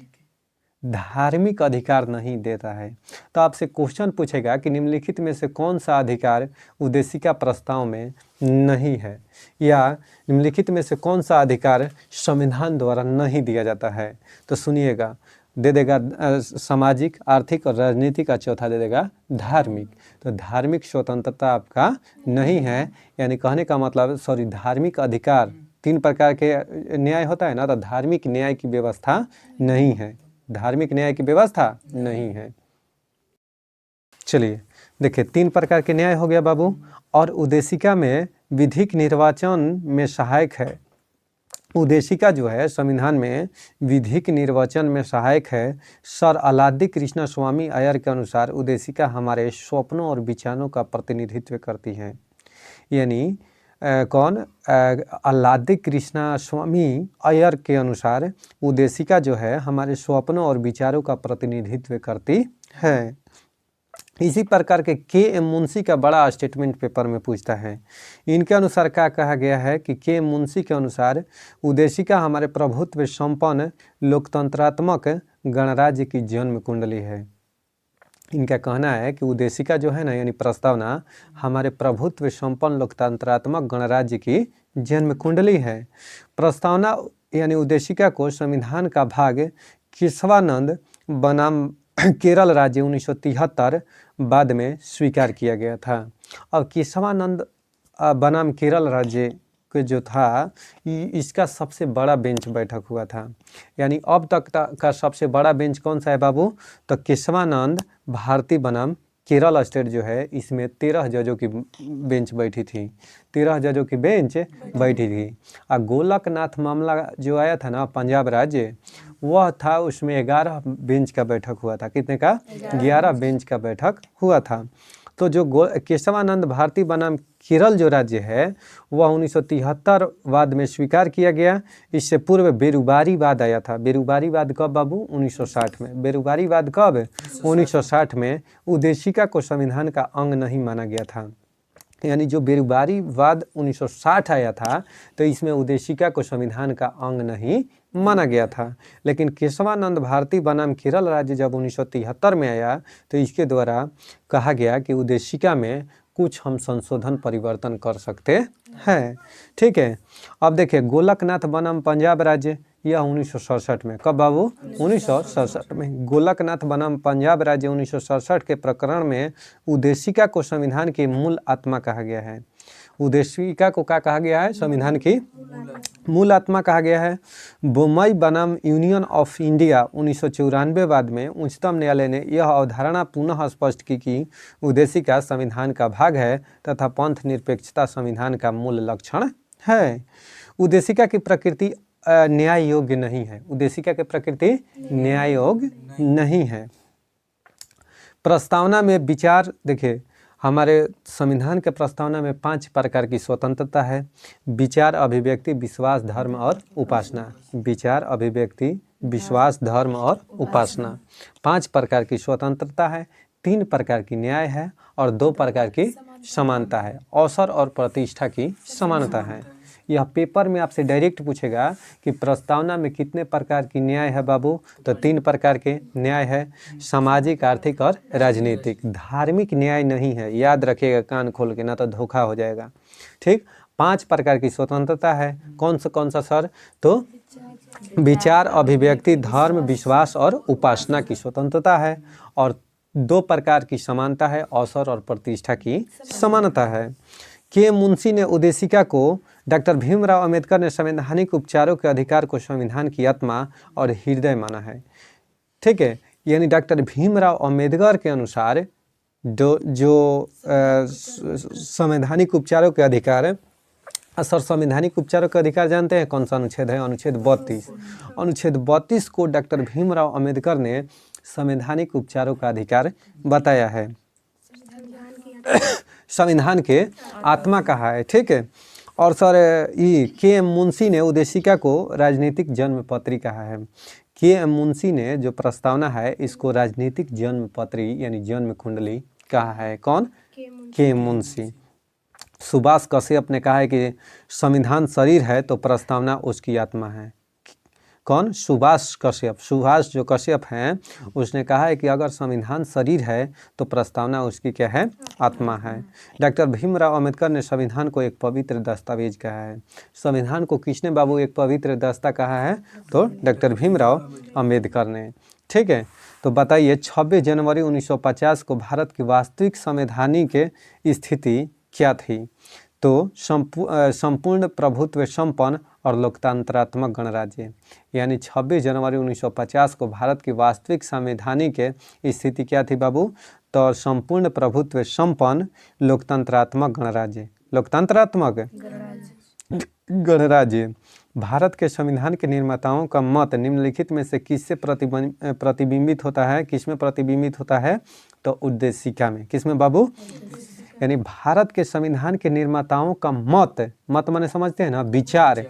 धार्मिक अधिकार नहीं देता है। तो आपसे क्वेश्चन पूछेगा कि निम्नलिखित में से कौन सा अधिकार उद्देशिका प्रस्ताव में नहीं है, या निम्नलिखित में से कौन सा अधिकार संविधान द्वारा नहीं दिया जाता है। तो सुनिएगा, दे देगा सामाजिक, आर्थिक और राजनीतिक, का चौथा दे देगा धार्मिक। तो धार्मिक स्वतंत्रता आपका नहीं है, यानी कहने का मतलब, सॉरी, धार्मिक अधिकार तीन प्रकार के न्याय होता है ना, तो धार्मिक न्याय की व्यवस्था नहीं है, धार्मिक न्याय की व्यवस्था नहीं है। चलिए देखिए, तीन प्रकार के न्याय हो गया बाबू। और उद्देशिका में विधिक निर्वाचन में सहायक है। उद्देशिका जो है संविधान में विधिक निर्वाचन में सहायक है। सर अलादी कृष्ण स्वामी अय्यर के अनुसार उद्देशिका हमारे स्वप्नों और विचारों का प्रतिनिधित्व करती है। यानी कौन, अलादी कृष्ण स्वामी अय्यर के अनुसार उद्देशिका जो है हमारे स्वप्नों और विचारों का प्रतिनिधित्व करती है। इसी प्रकार के एम मुंशी का बड़ा स्टेटमेंट पेपर में पूछता है। इनके अनुसार क्या कहा गया है कि एम मुंशी के अनुसार उद्देशिका हमारे प्रभुत्व संपन्न लोकतंत्रात्मक गणराज्य की जन्म कुंडली है। इनका कहना है कि उद्देशिका जो है ना, यानी प्रस्तावना, हमारे प्रभुत्व संपन्न लोकतंत्रात्मक गणराज्य की जन्म कुंडली है। प्रस्तावना यानी उद्देशिका को संविधान का भाग केशवानंद बनाम केरल राज्य 1973 बाद में स्वीकार किया गया था। अब केशवानंद बनाम केरल राज्य के जो था, इसका सबसे बड़ा बेंच बैठक हुआ था। यानी अब तक का सबसे बड़ा बेंच कौन सा है बाबू, तो केशवानंद भारती बनाम केरल स्टेट जो है, इसमें 13 जजों की बेंच बैठी थी, 13 जजों की बेंच बैठी थी। और गोलकनाथ मामला जो आया था ना पंजाब राज्य, वह था, उसमें 11 बेंच का बैठक हुआ था। कितने का? 11 बेंच का बैठक हुआ था। तो जो केशवानंद भारती बनाम केरल जो राज्य है वह 1973 बाद में स्वीकार किया गया। इससे पूर्व बेरुबारीवाद आया था। बेरुबारीवाद कब बाबू? 1960 में। बेरुबारीवाद कब? 1960 में। उद्देशिका को संविधान का अंग नहीं माना गया था। यानी जो बेरुबारीवाद 1960 आया था, तो इसमें उद्देशिका को संविधान का अंग नहीं माना गया था। लेकिन केशवानंद भारती बनाम केरल राज्य जब 1973 में आया, तो इसके द्वारा कहा गया कि उद्देशिका में कुछ हम संशोधन परिवर्तन कर सकते हैं। ठीक है। अब देखिए, गोलकनाथ बनाम पंजाब राज्य, यह 1967 में। कब बाबू? 1967 में। गोलकनाथ बनाम पंजाब राज्य 1967 के प्रकरण में उद्देशिका को संविधान की मूल आत्मा कहा गया है। उद्देशिका को क्या कहा गया है? संविधान की मूल आत्मा कहा गया है। बोम्बई बनाम यूनियन ऑफ इंडिया 1994 बाद में उच्चतम न्यायालय ने यह अवधारणा पुनः स्पष्ट की कि उद्देशिका संविधान का भाग है तथा पंथ निरपेक्षता संविधान का मूल लक्षण है। उद्देशिका की प्रकृति न्याय योग्य नहीं है। उद्देशिका की प्रकृति न्याय योग्य नहीं है। प्रस्तावना में विचार, देखिए हमारे संविधान के प्रस्तावना में 5 प्रकार की स्वतंत्रता है। विचार, अभिव्यक्ति, विश्वास, धर्म और उपासना। विचार, अभिव्यक्ति, विश्वास, धर्म और उपासना। 5 प्रकार की स्वतंत्रता है, 3 प्रकार की न्याय है और 2 प्रकार की समानता है। अवसर और प्रतिष्ठा की समानता है। यह पेपर में आपसे डायरेक्ट पूछेगा कि प्रस्तावना में कितने प्रकार की न्याय है बाबू, तो 3 प्रकार के न्याय है, सामाजिक, आर्थिक और राजनीतिक। धार्मिक न्याय नहीं है, याद रखिएगा कान खोल के, ना तो धोखा हो जाएगा। ठीक। 5 प्रकार की स्वतंत्रता है। कौन सा सर? तो विचार, अभिव्यक्ति, धर्म, विश्वास और उपासना की स्वतंत्रता है। और 2 प्रकार की समानता है, अवसर और प्रतिष्ठा की समानता है। के मुंशी ने उद्देशिका को डॉक्टर भीमराव अंबेडकर ने संवैधानिक उपचारों के अधिकार को संविधान की आत्मा और हृदय माना है। ठीक है। यानी डॉक्टर भीमराव अंबेडकर के अनुसार जो संवैधानिक उपचारों के अधिकार है, सर संवैधानिक उपचारों के अधिकार जानते हैं कौन सा अनुच्छेद है? अनुच्छेद 32। अनुच्छेद 32 को डॉक्टर भीमराव अंबेडकर ने संवैधानिक उपचारों का अधिकार बताया है। संविधान के आत्मा कहा है। ठीक है। और सर के एम मुंशी ने उद्देशिका को राजनीतिक जन्मपत्री कहा है। के एम मुंशी ने जो प्रस्तावना है इसको राजनीतिक जन्मपत्री यानी जन्म कुंडली कहा है। कौन? के एम मुंशी। सुभाष कश्यप ने कहा है कि संविधान शरीर है तो प्रस्तावना उसकी आत्मा है। कौन? सुभाष कश्यप। सुभाष जो कश्यप हैं उसने कहा है कि अगर संविधान शरीर है तो प्रस्तावना उसकी क्या है? आत्मा है। डॉक्टर भीमराव अंबेडकर ने संविधान को एक पवित्र दस्तावेज कहा है। संविधान को किसने बाबू एक पवित्र दस्ता कहा है? तो डॉक्टर भीमराव अंबेडकर ने। ठीक है। तो बताइए 26 जनवरी 1950 को भारत की वास्तविक संवैधानिक स्थिति क्या थी? तो संपूर्ण प्रभुत्व संपन्न और लोकतंत्रात्मक गणराज्य। यानी 26 जनवरी 1950 को भारत की वास्तविक संवैधानिक स्थिति क्या थी बाबू? तो संपूर्ण प्रभुत्व संपन्न लोकतंत्रात्मक गणराज्य। लोकतंत्रात्मक गणराज्य। भारत के संविधान के निर्माताओं का मत निम्नलिखित में से किससे प्रतिबिंबित होता है? किसमें प्रतिबिंबित होता है? तो उद्देशिका में। किसमें बाबू? यानी भारत के संविधान के निर्माताओं का मत माने समझते हैं ना, विचार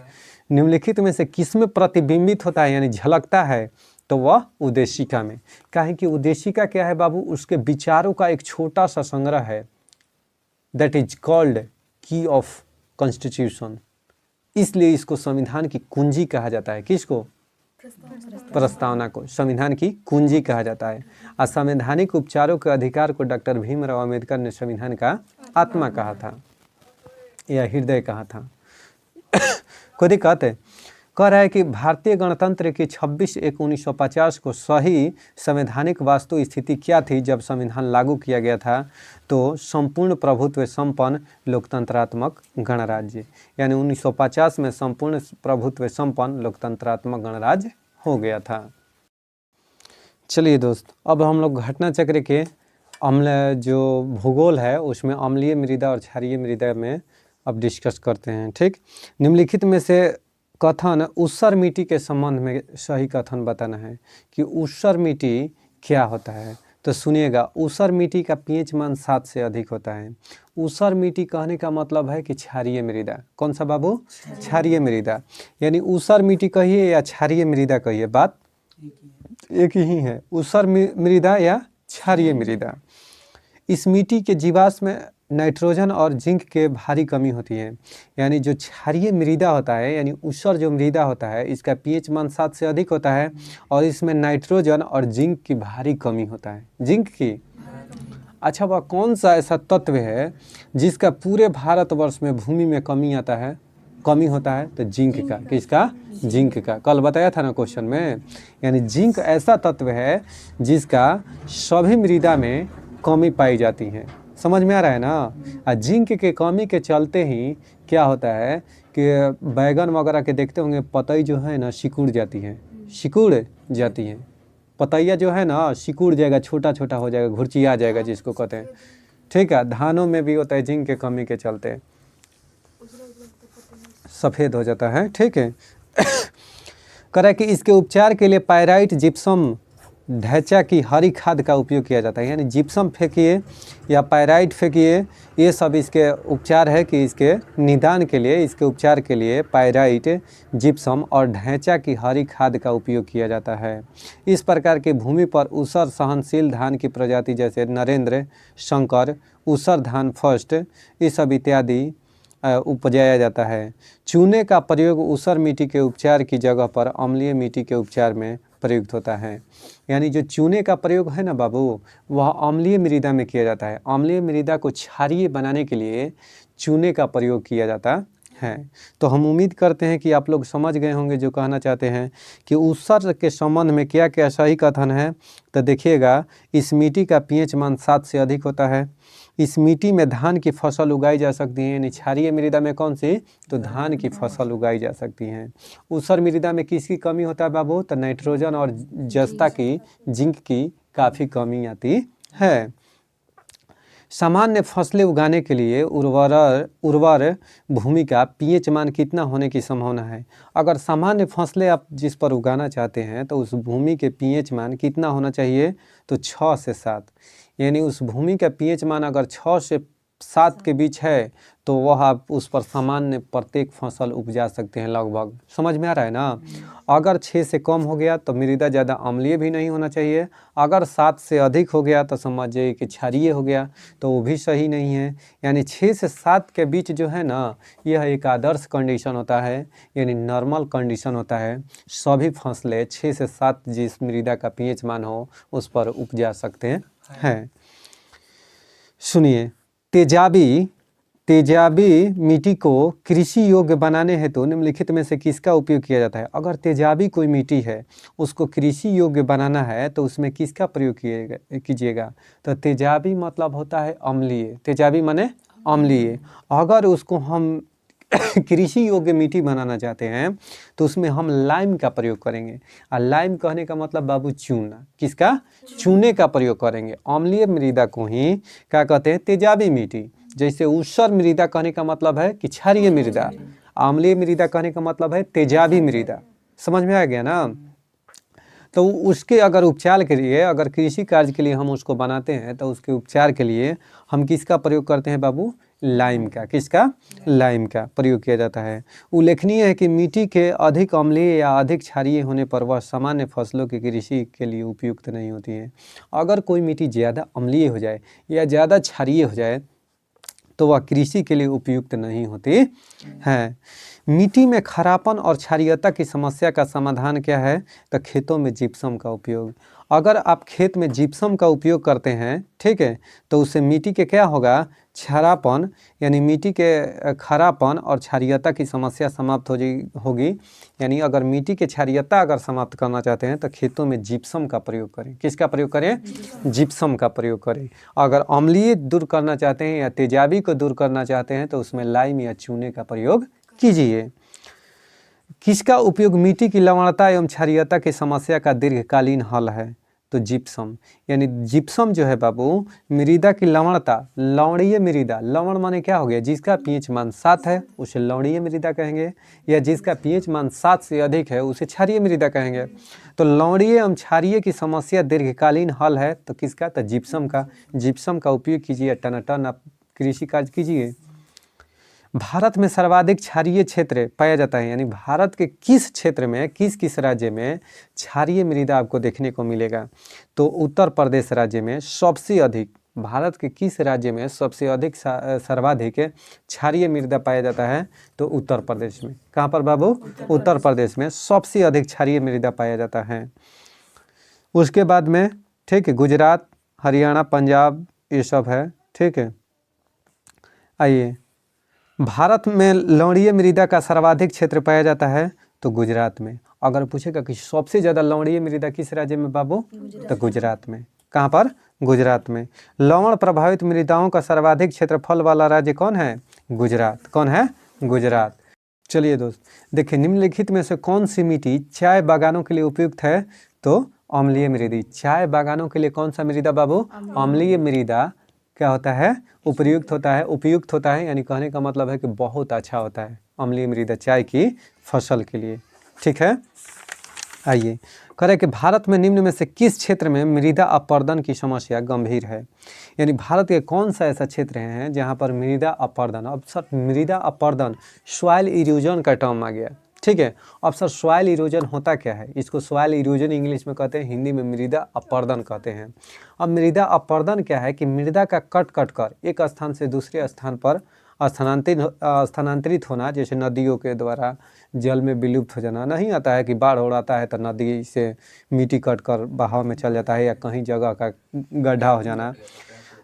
निम्नलिखित में से किसमें प्रतिबिंबित होता है यानी झलकता है? तो वह उद्देशिका में। काहे कि उद्देशिका क्या है बाबू? उसके विचारों का एक छोटा सा संग्रह है, दैट इज कॉल्ड की ऑफ कॉन्स्टिट्यूशन। इसलिए इसको संविधान की कुंजी कहा जाता है। किसको? प्रस्तावना को संविधान की कुंजी कहा जाता है। और संवैधानिक उपचारों के अधिकार को डॉक्टर भीमराव अंबेडकर ने संविधान का आत्मा कहा था या हृदय कहा था। कोई दिक्कत है? कह रहा है कि भारतीय गणतंत्र की 26/1/1950 को सही संवैधानिक वास्तु स्थिति क्या थी जब संविधान लागू किया गया था? तो संपूर्ण प्रभुत्व संपन्न लोकतंत्रात्मक गणराज्य। यानी 1950 में संपूर्ण प्रभुत्व संपन्न लोकतंत्रात्मक गणराज्य हो गया था। चलिए दोस्त, अब हम लोग घटना चक्र के अम्ल जो भूगोल है उसमें अम्लीय मृदा और क्षारीय मृदा में अब डिस्कस करते हैं। ठीक, निम्नलिखित में से कथन ऊसर मिट्टी के संबंध में सही कथन बताना है कि ऊसर मिट्टी क्या होता है। तो सुनिएगा, ऊसर मिट्टी का पीएच मान 7 से अधिक होता है। ऊसर मिट्टी कहने का मतलब है कि क्षारीय मृदा। कौन सा बाबू? क्षारीय मृदा। यानी ऊसर मिट्टी कहिए या क्षारीय मृदा कहिए, बात एक ही है। ऊसर मृदा या क्षारीय मृदा। इस मिट्टी के जीवाश्म में नाइट्रोजन और जिंक के भारी कमी होती है। यानी जो क्षारीय मृदा होता है यानी ऊसर जो मृदा होता है इसका पीएच मान 7 से अधिक होता है और इसमें नाइट्रोजन और जिंक की भारी कमी होता है। जिंक की, अच्छा, वह कौन सा ऐसा तत्व है जिसका पूरे भारतवर्ष में भूमि में कमी होता है? तो जिंक का। किसका? जिंक का। कल बताया था ना क्वेश्चन में। यानी जिंक ऐसा तत्व है जिसका सभी मृदा में कमी पाई जाती है। समझ में आ रहा है ना? जिंक के कमी के चलते ही क्या होता है कि बैगन वगैरह के देखते होंगे पतई जो है ना सिकुड़ जाती है। पतैया जो है ना सिकुड़ जाएगा, छोटा छोटा हो जाएगा, घुरचिया जाएगा जिसको कहते हैं। ठीक है, धानों में भी होता है जिंक के कमी के चलते सफ़ेद हो जाता है। ठीक है, करें कि इसके उपचार के लिए पायराइट, जिप्सम, ढैचा की हरी खाद का उपयोग किया जाता है। यानी जिप्सम फेंकिए या पायराइट फेंकिए, ये सब इसके उपचार है कि इसके निदान के लिए, इसके उपचार के लिए पायराइट, जिप्सम और ढैचा की हरी खाद का उपयोग किया जाता है। इस प्रकार की भूमि पर ऊसर सहनशील धान की प्रजाति जैसे नरेंद्र, शंकर, ऊसर धान फर्स्ट, ये सब इत्यादि उपजाया जाता है। चूने का प्रयोग ऊसर मिट्टी के उपचार की जगह पर अम्लीय मिट्टी के उपचार में प्रयुक्त होता है। यानी जो चूने का प्रयोग है ना बाबू, वह अम्लीय मृदा में किया जाता है। अम्लीय मृदा को क्षारीय बनाने के लिए चूने का प्रयोग किया जाता है। तो हम उम्मीद करते हैं कि आप लोग समझ गए होंगे जो कहना चाहते हैं कि ऊसर के संबंध में क्या क्या सही कथन है। तो देखिएगा, इस मिट्टी का पीएच मान 7 से अधिक होता है। इस मिट्टी में धान की फसल उगाई जा सकती है। यानी क्षारीय मृदा में कौन सी? तो धान की फसल उगाई जा सकती हैं। ऊसर मृदा में किसकी कमी होता है बाबू? तो नाइट्रोजन और जस्ता की, जिंक की काफ़ी कमी आती है। सामान्य फसलें उगाने के लिए उर्वर भूमि का पीएच मान कितना होने की संभावना है? अगर सामान्य फसलें आप जिस पर उगाना चाहते हैं तो उस भूमि के पीएच मान कितना होना चाहिए? तो 6 से 7। यानी उस भूमि का पीएच मान अगर 6 से 7 के बीच है तो वह आप उस पर सामान्य प्रत्येक फसल उपजा सकते हैं लगभग। समझ में आ रहा है ना? अगर 6 से कम हो गया तो मृदा ज़्यादा अम्लीय भी नहीं होना चाहिए। अगर 7 से अधिक हो गया तो समझ जाइए कि क्षारीय हो गया, तो वो भी सही नहीं है। यानी 6 से 7 के बीच जो है ना, यह एक आदर्श कंडीशन होता है, यानी नॉर्मल कंडीशन होता है। सभी फसलें 6 से 7 जिस मृदा का पीएच मान हो उस पर उपजा सकते हैं। सुनिए, तेजाबी मिट्टी को कृषि योग्य बनाने हेतु निम्नलिखित में से किसका उपयोग किया जाता है? अगर तेजाबी कोई मिट्टी है उसको कृषि योग्य बनाना है तो उसमें किसका प्रयोग कीजिएगा? तो तेजाबी मतलब होता है अम्लीय। तेजाबी माने अम्लीय। अगर उसको हम कृषि योग्य मिट्टी बनाना चाहते हैं तो उसमें हम लाइम का प्रयोग करेंगे। और लाइम कहने का मतलब बाबू चूना, किसका? चूने का प्रयोग करेंगे। अम्लीय मृदा को ही क्या कहते हैं? तेजाबी मिट्टी। जैसे ऊसर मृदा कहने का मतलब है कि क्षारीय मृदा, अम्लीय मृदा कहने का मतलब है तेजाबी मृदा। समझ में आ गया ना? तो उसके अगर उपचार के लिए, अगर कृषि कार्य के लिए हम उसको बनाते हैं तो उसके उपचार के लिए हम किसका प्रयोग करते हैं बाबू? लाइम का। किसका? लाइम का प्रयोग किया जाता है। उल्लेखनीय है कि मिट्टी के अधिक अम्लीय या अधिक क्षारीय होने पर वह सामान्य फसलों की कृषि के लिए उपयुक्त नहीं होती है। अगर कोई मिट्टी ज़्यादा अम्लीय हो जाए या ज़्यादा क्षारीय हो जाए तो वह कृषि के लिए उपयुक्त नहीं होती है। मिट्टी में खरापन और क्षारीयता की समस्या का समाधान क्या है? तो खेतों में जिप्सम का उपयोग। अगर आप खेत में जिप्सम का उपयोग करते हैं, ठीक है, तो उससे मिट्टी के क्या होगा? क्षारापन, यानी मिट्टी के खरापन और क्षारीयता की समस्या समाप्त होगी। यानी अगर मिट्टी के क्षारीयता अगर समाप्त करना चाहते हैं तो खेतों में जिप्सम का प्रयोग करें। किसका प्रयोग करें? जिप्सम का प्रयोग करें। अगर अम्लीय दूर करना चाहते हैं या तेजाबी को दूर करना चाहते हैं तो उसमें लाइम या चूने का प्रयोग कीजिए। किसका उपयोग मिट्टी की लवणता एवं क्षारीयता की समस्या का दीर्घकालीन हल है? तो जिप्सम। यानी जिप्सम जो है बाबू, मृदा की लवणता, लवणीय मृदा, लवण माने क्या हो गया? जिसका पीएच मान 7 है उसे लवणीय मृदा कहेंगे, या जिसका पीएच मान 7 से अधिक है उसे क्षारीय मृदा कहेंगे। तो लवणीय एवं क्षारीय की समस्या दीर्घकालीन हल है तो किसका? तो जिप्सम का। जिप्सम का उपयोग कीजिए, टनाटन आप कृषि कार्य कीजिए। भारत में सर्वाधिक क्षारीय क्षेत्र पाया जाता है, यानी भारत के किस क्षेत्र में, किस किस राज्य में क्षारीय मृदा आपको देखने को मिलेगा? तो उत्तर प्रदेश राज्य में सबसे अधिक, भारत के किस राज्य में सबसे अधिक सर्वाधिक क्षारीय मृदा पाया जाता है? तो उत्तर प्रदेश में। कहाँ पर बाबू? उत्तर प्रदेश में सबसे अधिक क्षारीय मृदा पाया जाता है। उसके बाद में, ठीक है, गुजरात, हरियाणा, पंजाब, ये सब है, ठीक है। आइए, भारत में लवणीय मृदा का सर्वाधिक क्षेत्र पाया जाता है तो गुजरात में। अगर पूछेगा कि सबसे ज़्यादा लवणीय मृदा किस राज्य में बाबू? तो गुजरात में। कहाँ पर? गुजरात में। लवण प्रभावित मृदाओं का सर्वाधिक क्षेत्रफल वाला राज्य कौन है? गुजरात। कौन है? गुजरात। चलिए दोस्त, देखिए, निम्नलिखित में से कौन सी मिट्टी चाय बागानों के लिए उपयुक्त है? तो अम्लीय मृदा। चाय बागानों के लिए कौन सा मृदा बाबू? अम्लीय मृदा क्या होता है? उपयुक्त होता है। उपयुक्त होता है यानी कहने का मतलब है कि बहुत अच्छा होता है अम्लीय मृदा चाय की फसल के लिए, ठीक है। आइए, करें कि भारत में निम्न में से किस क्षेत्र में मृदा अपरदन की समस्या गंभीर है? यानी भारत के कौन सा ऐसा क्षेत्र है जहां पर मृदा अपरदन, अब सर मृदा अपरदन सॉइल इरोजन का टर्म आ गया, ठीक है। अब सर सॉइल इरोजन होता क्या है? इसको सॉइल इरोजन इंग्लिश में कहते हैं, हिंदी में मृदा अपरदन कहते हैं। अब मृदा अपरदन क्या है कि मृदा का कट कर एक स्थान से दूसरे स्थान पर स्थानांतरित होना, जैसे नदियों के द्वारा जल में विलुप्त हो जाना। नहीं आता है कि बाढ़ हो आता है तो नदी से मिट्टी कट कर बहाव में चल जाता है या कहीं जगह का गड्ढा हो जाना।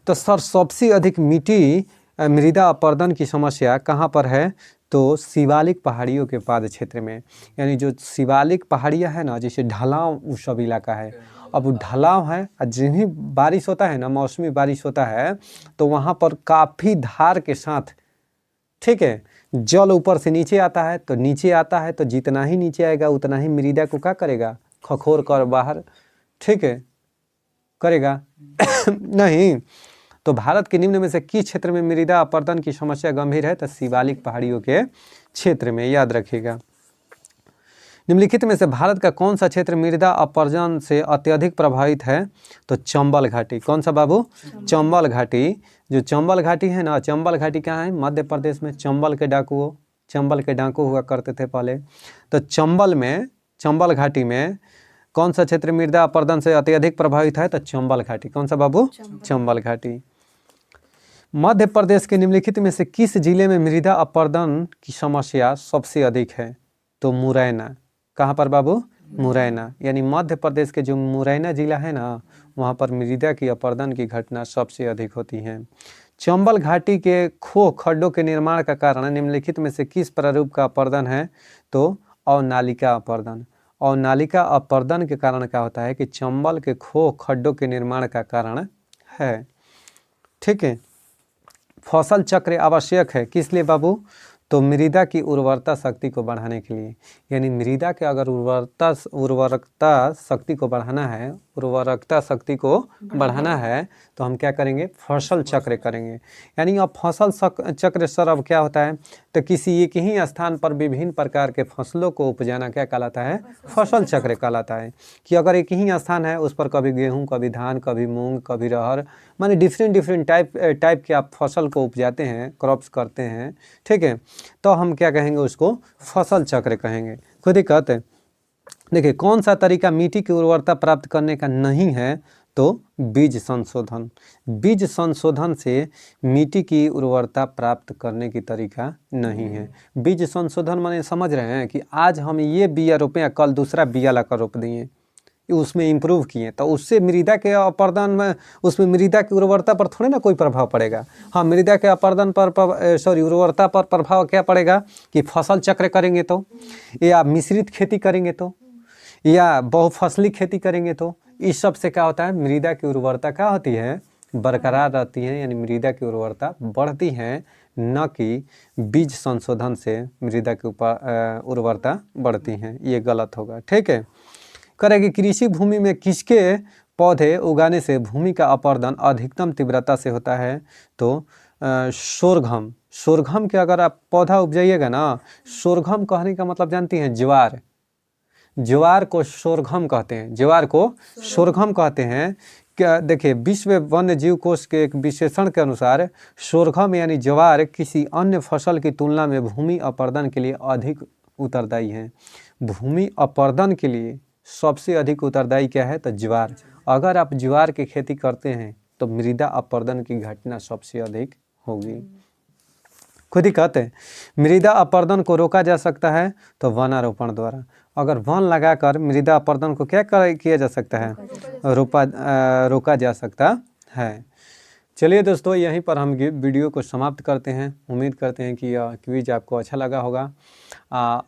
तो सर सबसे अधिक मिट्टी मृदा अपरदन की समस्या कहाँ पर है? तो शिवालिक पहाड़ियों के पाद क्षेत्र में। यानी जो शिवालिक पहाड़ियाँ है ना, जैसे ढलाव वो सब इलाका है। अब वो ढलाव है, जिन्हीं बारिश होता है ना, मौसमी बारिश होता है तो वहाँ पर काफ़ी धार के साथ, ठीक है, जल ऊपर से नीचे आता है तो नीचे आता है तो जितना ही नीचे आएगा उतना ही मृदा को क्या करेगा? खखोर कर बाहर, ठीक है, करेगा नहीं। तो भारत के निम्न में से किस क्षेत्र में मृदा अपरदन की समस्या गंभीर है? तो शिवालिक पहाड़ियों के क्षेत्र में, याद रखिएगा। निम्नलिखित में से भारत का कौन सा क्षेत्र मृदा अपरदन से अत्यधिक प्रभावित है? तो चंबल घाटी। कौन सा बाबू? चंबल घाटी। जो चंबल घाटी है ना, चंबल घाटी कहाँ है? मध्य प्रदेश में। चंबल के डाकू हुआ करते थे पहले। तो चंबल घाटी में कौन सा क्षेत्र मृदा अपरदन से अत्यधिक प्रभावित है? तो चंबल घाटी। कौन सा बाबू? चंबल घाटी। मध्य प्रदेश के निम्नलिखित में से किस जिले में मृदा अपरदन की समस्या सबसे अधिक है? तो मुरैना। कहाँ पर बाबू? मुरैना। यानी मध्य प्रदेश के जो मुरैना जिला है ना, वहाँ पर मृदा की अपरदन की घटना सबसे अधिक होती है। चंबल घाटी के खड्डों के निर्माण का कारण निम्नलिखित में से किस प्रारूप का अपरदन है? तो अवनालिका अपरदन। अवनालिका अपरदन के कारण क्या होता है कि चंबल के खड्डों के निर्माण का कारण है, ठीक है। फसल चक्र आवश्यक है किस लिए बाबू? तो मृदा की उर्वरता शक्ति को बढ़ाने के लिए। यानी मृदा के अगर उर्वरकता शक्ति को बढ़ाना है, तो हम क्या करेंगे? फसल चक्र करेंगे। यानी अब फसल चक्र सर अब क्या होता है? तो किसी एक ही स्थान पर विभिन्न प्रकार के फसलों को उपजाना क्या कहलाता है? फसल चक्र कहलाता है। कि अगर एक ही स्थान है, उस पर कभी गेहूँ, कभी धान, कभी मूंग, कभी रहर, माने डिफरेंट टाइप के आप फसल को उपजाते हैं, क्रॉप्स करते हैं, ठीक है, तो हम क्या कहेंगे? उसको फसल चक्र कहेंगे। खुद ही कहते हैं। देखिए कौन सा तरीका मिट्टी की उर्वरता प्राप्त करने का नहीं है? तो बीज संशोधन। बीज संशोधन से मिट्टी की उर्वरता प्राप्त करने की तरीका नहीं है। बीज संशोधन माने समझ रहे हैं कि आज हम ये बिया रोपे हैं, कल दूसरा बिया लाकर रोप दिए, उसमें इम्प्रूव किए, तो उससे मृदा के अपर्दन में, उसमें मृदा की उर्वरता पर थोड़े ना कोई प्रभाव पड़ेगा। हाँ, मृदा के अपर्दन पर उर्वरता पर प्रभाव क्या पड़ेगा? कि फसल चक्र करेंगे तो, या मिश्रित खेती करेंगे तो, या बहुफसली खेती करेंगे तो, इस सब से क्या होता है? मृदा की उर्वरता क्या होती है? बरकरार रहती है, यानी मृदा की उर्वरता बढ़ती है, न कि बीज संशोधन से मृदा की उर्वरता बढ़ती है। ये गलत होगा, ठीक है। करेगी कृषि भूमि में किसके पौधे उगाने से भूमि का अपर्दन अधिकतम तीव्रता से होता है? तो सोरघम। सोरघम के अगर आप पौधा उपजाइएगा ना, सोरघम कहने का मतलब जानती हैं? ज्वार। ज्वार को सोरघम कहते हैं, ज्वार को सोरघम कहते हैं। क्या देखिए, विश्व वन्य जीव कोष के एक विश्लेषण के अनुसार सोरघम यानी ज्वार किसी अन्य फसल की तुलना में भूमि अपर्दन के लिए अधिक उत्तरदायी है। भूमि अपर्दन के लिए सबसे अधिक उत्तरदायी क्या है? तो ज्वार। अगर आप ज्वार की खेती करते हैं तो मृदा अपर्दन की घटना सबसे अधिक होगी। खुद ही कहते हैं मृदा अपर्दन को रोका जा सकता है तो वनारोपण द्वारा। अगर वन लगाकर मृदा अपर्दन को क्या किया जा सकता है? रोका जा सकता है। चलिए दोस्तों, यहीं पर हम वीडियो को समाप्त करते हैं। उम्मीद करते हैं कि यह क्विज आपको अच्छा लगा होगा।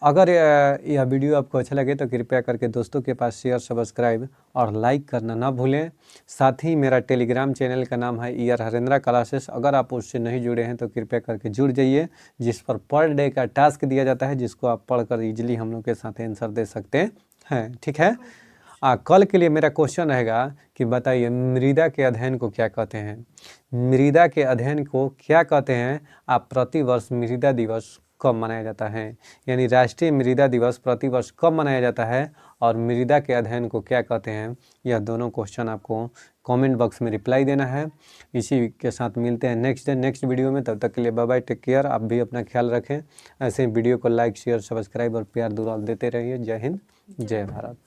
अगर यह वीडियो आपको अच्छा लगे तो कृपया करके दोस्तों के पास शेयर, सब्सक्राइब और लाइक करना ना भूलें। साथ ही मेरा टेलीग्राम चैनल का नाम है ER हरेंद्रा क्लासेस। अगर आप उससे नहीं जुड़े हैं तो कृपया करके जुड़ जाइए, जिस पर पर डे का टास्क दिया जाता है, जिसको आप पढ़कर ईजिली हम लोग के साथ आंसर दे सकते हैं, ठीक है। कल के लिए मेरा क्वेश्चन रहेगा कि बताइए मृदा के अध्ययन को क्या कहते हैं? मृदा के अध्ययन को क्या कहते हैं? आप प्रतिवर्ष मृदा दिवस कब मनाया जाता है? यानी राष्ट्रीय मृदा दिवस प्रतिवर्ष कब मनाया जाता है, और मृदा के अध्ययन को क्या कहते हैं? यह दोनों क्वेश्चन आपको कमेंट बॉक्स में रिप्लाई देना है। इसी के साथ मिलते हैं नेक्स्ट वीडियो में। तब तक के लिए बाय बाय, टेक केयर। आप भी अपना ख्याल रखें। ऐसे वीडियो को लाइक, शेयर, सब्सक्राइब और प्यार दुलार देते रहिए। जय हिंद, जय भारत।